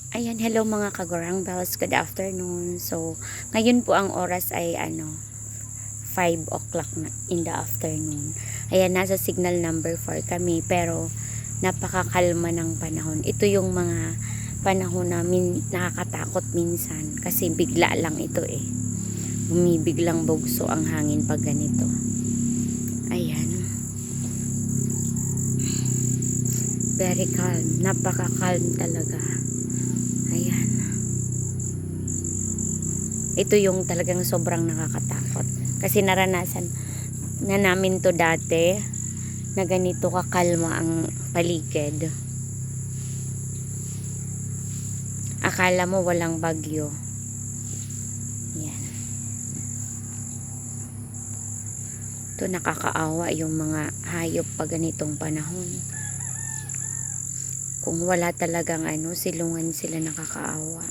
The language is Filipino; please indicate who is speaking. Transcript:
Speaker 1: Ayan, hello mga kagurang bells, good afternoon. So, ngayon po ang oras ay 5 o'clock na in the afternoon. Ayan, nasa signal number 4 kami, pero napakakalma ng panahon. Ito yung mga panahon na nakakatakot minsan kasi bigla lang ito eh. Bumibiglang bugso ang hangin pag ganito. Ayan. Very calm, napaka-calm talaga. Ayan. Ito yung talagang sobrang nakakatakot. Kasi naranasan na namin to dati na ganito kakalma ang paligid. Akala mo walang bagyo. Yan. Ito nakakaawa yung mga hayop pag ganitong panahon. Kung wala talagang silungan sila, nakakaawa.